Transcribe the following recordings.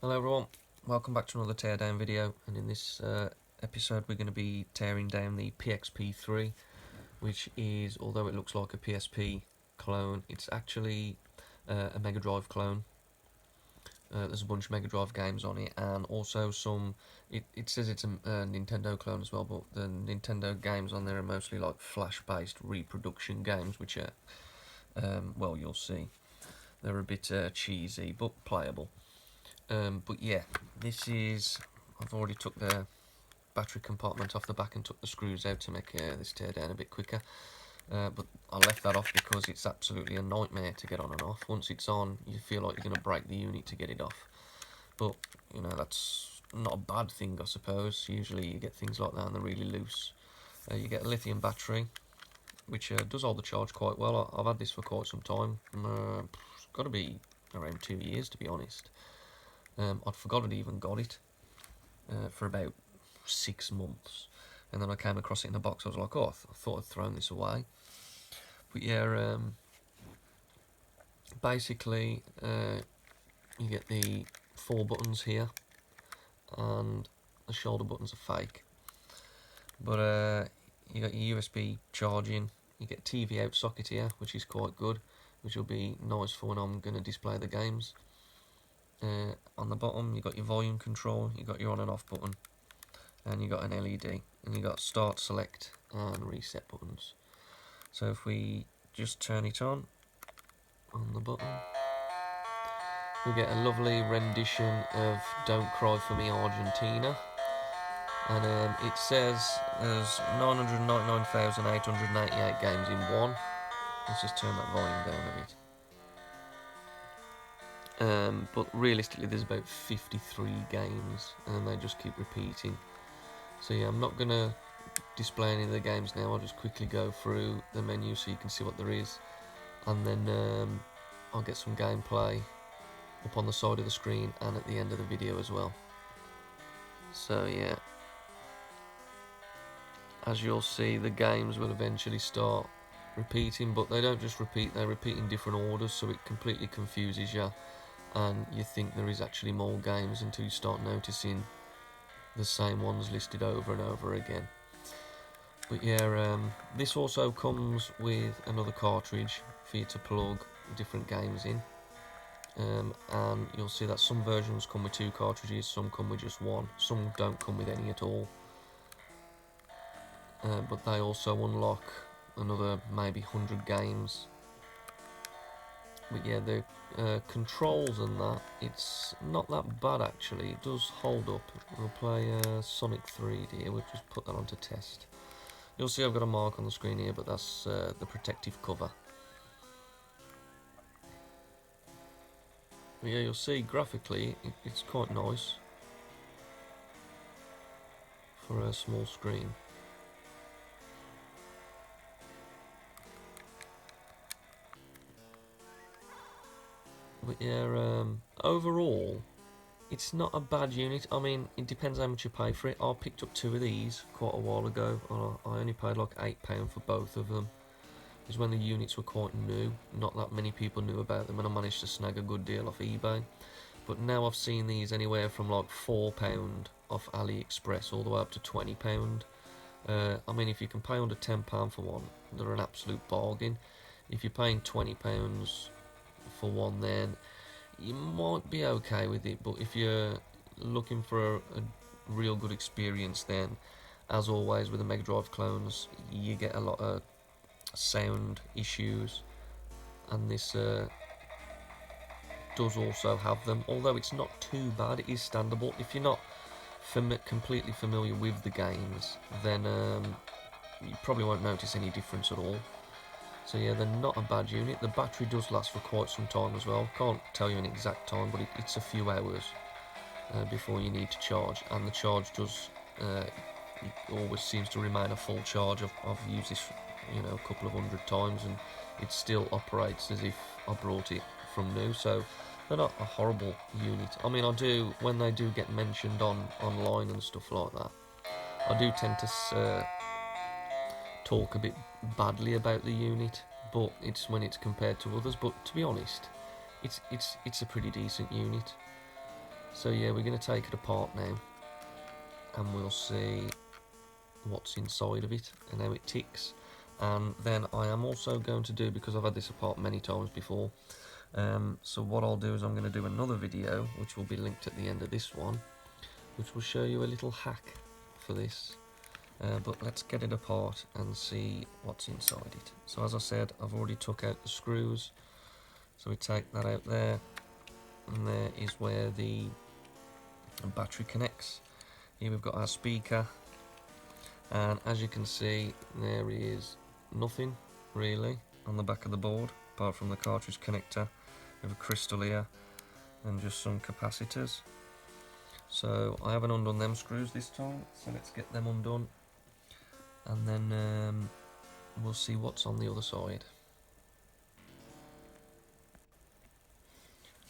Hello everyone, welcome back to another teardown video, and in this episode we're going to be tearing down the PXP3, which is, although it looks like a PSP clone, it's actually a Megadrive clone. There's a bunch of Megadrive games on it, and also some, it says it's a Nintendo clone as well, but the Nintendo games on there are mostly like flash based reproduction games, which are, well, you'll see, they're a bit cheesy but playable. But yeah, this is, I've already took the battery compartment off the back and took the screws out to make this teardown a bit quicker. But I left that off because it's absolutely a nightmare to get on and off. Once it's on, you feel like you're going to break the unit to get it off. But, you know, that's not a bad thing, I suppose. Usually you get things like that and they're really loose. You get a lithium battery, which does hold the charge quite well. I've had this for quite some time. It's got to be around 2 years, to be honest. I'd forgotten I'd even got it for about 6 months, and then I came across it in a box. I was like, oh, I thought I'd thrown this away. But yeah, basically you get the 4 buttons here, and the shoulder buttons are fake. But you got your USB charging, you get TV out socket here, which is quite good, which will be nice for when I'm going to display the games. On the bottom you got your volume control, you got your on and off button, and you got an LED, and you got start, select and reset buttons. So if we just turn it on the button, we get a lovely rendition of Don't Cry For Me Argentina, and it says there's 999,888 games in one. Let's just turn that volume down a bit. But realistically there's about 53 games, and they just keep repeating. So yeah, I'm not going to display any of the games now. I'll just quickly go through the menu so you can see what there is, and then I'll get some gameplay up on the side of the screen and at the end of the video as well. So yeah, as you'll see, the games will eventually start repeating, but they don't just repeat, they repeat in different orders, so it completely confuses you, and you think there is actually more games until you start noticing the same ones listed over and over again. But yeah, this also comes with another cartridge for you to plug different games in, and you'll see that some versions come with 2 cartridges, some come with just 1, some don't come with any at all, but they also unlock another maybe 100 games. But yeah, the controls and that, it's not that bad actually. It does hold up. We'll play Sonic 3D. We'll just put that onto test. You'll see I've got a mark on the screen here, but that's the protective cover. But yeah, you'll see graphically it's quite nice for a small screen. But yeah, overall, it's not a bad unit. I mean, it depends how much you pay for it. I picked up 2 of these quite a while ago, and I only paid like £8 for both of them. Is when the units were quite new. Not that many people knew about them, and I managed to snag a good deal off eBay. But now I've seen these anywhere from like £4 off AliExpress all the way up to £20. I mean, if you can pay under £10 for one, they're an absolute bargain. If you're paying £20 for one, then you might be okay with it, but if you're looking for a real good experience, then as always with the Megadrive clones, you get a lot of sound issues, and this does also have them, although it's not too bad. It is standable. If you're not completely familiar with the games, then you probably won't notice any difference at all. So yeah, they're not a bad unit. The battery does last for quite some time as well. Can't tell you an exact time, but it's a few hours before you need to charge, and the charge does it always seems to remain a full charge. I've used this, you know, a couple of 100 times, and it still operates as if I brought it from new. So they're not a horrible unit. I mean, I do, when they do get mentioned online and stuff like that, I do tend to talk a bit badly about the unit, but it's when it's compared to others. But to be honest, it's a pretty decent unit. So yeah, we're going to take it apart now, and we'll see what's inside of it and how it ticks. And then I am also going to do, because I've had this apart many times before, so what I'll do is I'm going to do another video which will be linked at the end of this one, which will show you a little hack for this. But let's get it apart and see what's inside it. So as I said, I've already took out the screws, so we take that out there, and there is where the battery connects. Here we've got our speaker, and as you can see, there is nothing really on the back of the board apart from the cartridge connector with a crystal here and just some capacitors. So I haven't undone them screws this time, so let's get them undone, and then we'll see what's on the other side.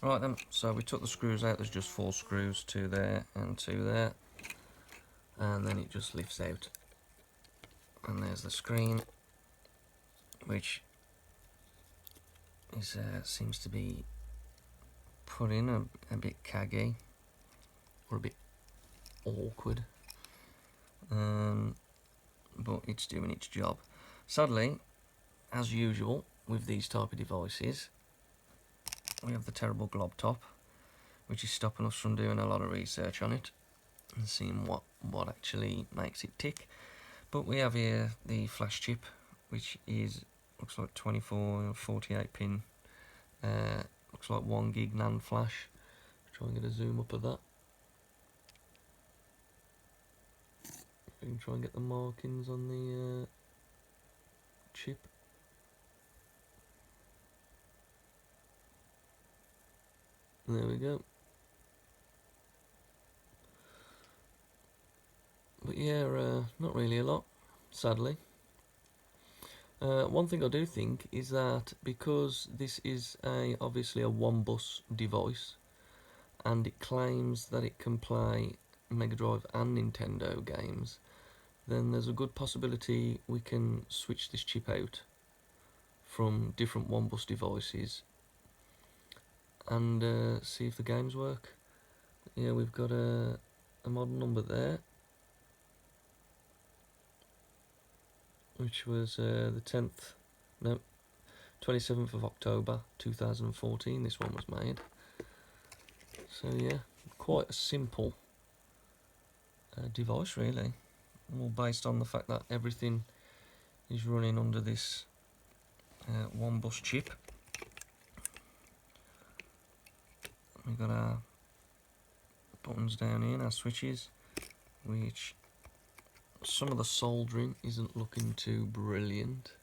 Right then, so we took the screws out. There's just 4 screws, 2 there and 2 there, and then it just lifts out, and there's the screen, which is seems to be put in a bit caggy or a bit awkward, but it's doing its job. Sadly, as usual with these type of devices, we have the terrible glob top, which is stopping us from doing a lot of research on it and seeing what actually makes it tick. But we have here the flash chip, which looks like 24 or 48 pin, looks like 1 gig NAND flash. Try and get a zoom up of that. We can try and get the markings on the chip. There we go. But yeah, not really a lot, sadly. One thing I do think is that because this is obviously a 1-bus device, and it claims that it can play Mega Drive and Nintendo games, then there's a good possibility we can switch this chip out from different 1-bus devices and see if the games work. Yeah, we've got a model number there, which was the 27th of October 2014 this one was made. So yeah, quite a simple device really, all based on the fact that everything is running under this 1-bus chip. We've got our buttons down here and our switches, which some of the soldering isn't looking too brilliant,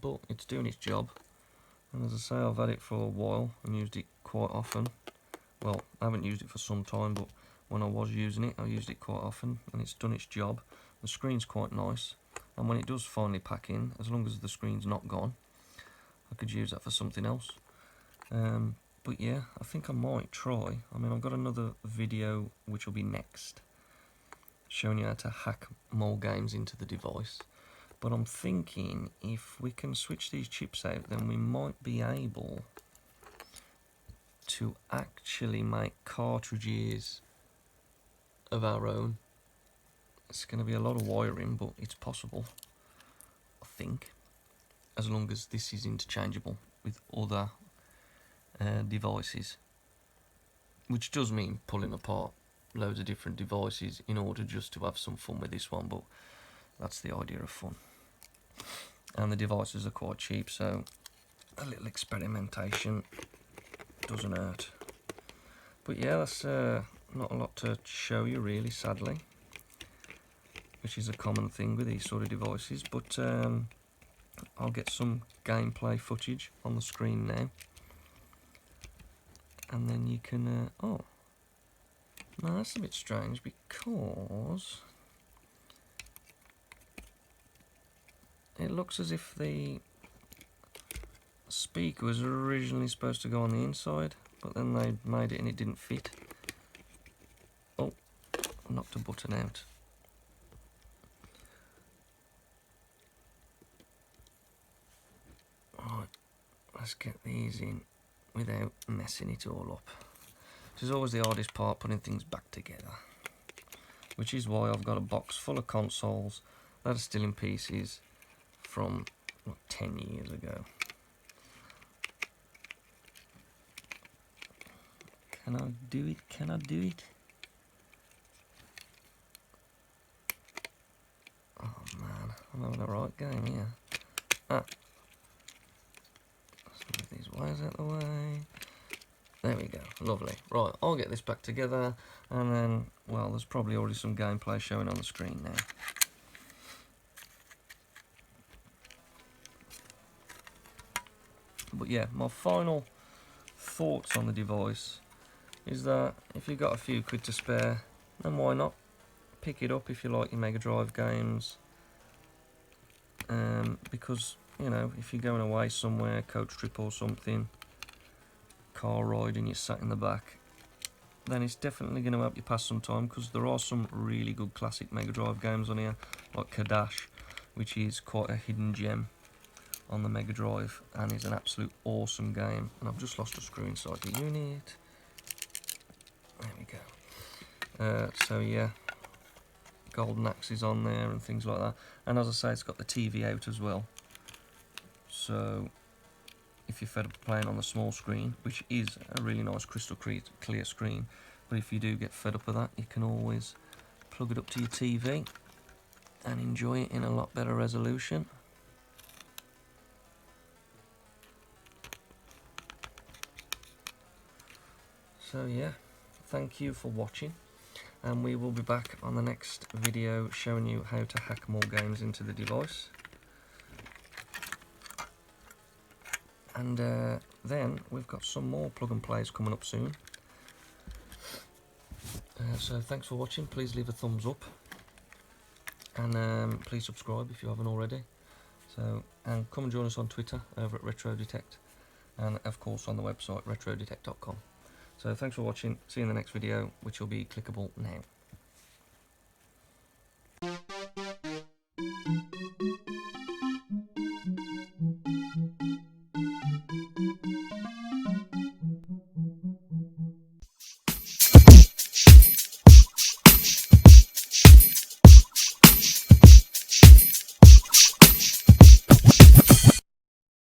but it's doing its job. And as I say, I've had it for a while and used it quite often. Well, I haven't used it for some time, but when I was using it, I used it quite often, and it's done its job. The screen's quite nice, and when it does finally pack in, as long as the screen's not gone, I could use that for something else. But yeah, I think I might try. I mean, I've got another video which will be next, showing you how to hack more games into the device. But I'm thinking if we can switch these chips out, then we might be able to actually make cartridges of our own. It's going to be a lot of wiring, but it's possible, I think, as long as this is interchangeable with other devices, which does mean pulling apart loads of different devices in order just to have some fun with this one, but that's the idea of fun. And the devices are quite cheap, so a little experimentation doesn't hurt. But yeah, that's not a lot to show you really, sadly, which is a common thing with these sort of devices. But I'll get some gameplay footage on the screen now, and then you can oh no, that's a bit strange, because it looks as if the speaker was originally supposed to go on the inside, but then they made it and it didn't fit. Oh, I knocked a button out. Right, let's get these in without messing it all up. Which is always the hardest part, putting things back together. Which is why I've got a box full of consoles that are still in pieces from, what, 10 years ago. Can I do it? Can I do it? Oh man, I'm having the right game here. Let's move these wires out of the way. There we go, lovely. Right, I'll get this back together, and then, well, there's probably already some gameplay showing on the screen now. But yeah, my final thoughts on the device is that if you've got a few quid to spare, then why not pick it up if you like your Megadrive games. Because, you know, if you're going away somewhere, coach trip or something, car ride, and you're sat in the back, then it's definitely going to help you pass some time, because there are some really good classic Megadrive games on here, like Kadash, which is quite a hidden gem on the Megadrive and is an absolute awesome game. And I've just lost a screw inside the unit. There we go. So yeah, Golden Axe is on there and things like that. And as I say, it's got the TV out as well. So if you're fed up playing on the small screen, which is a really nice crystal clear screen, but if you do get fed up with that, you can always plug it up to your TV and enjoy it in a lot better resolution. So yeah, thank you for watching, and we will be back on the next video showing you how to hack more games into the device. And then we've got some more plug and plays coming up soon. So thanks for watching. Please leave a thumbs up, and please subscribe if you haven't already. So, and come and join us on Twitter over at Retro Detect, and of course on the website retrodetect.com. So thanks for watching. See you in the next video, which will be clickable now.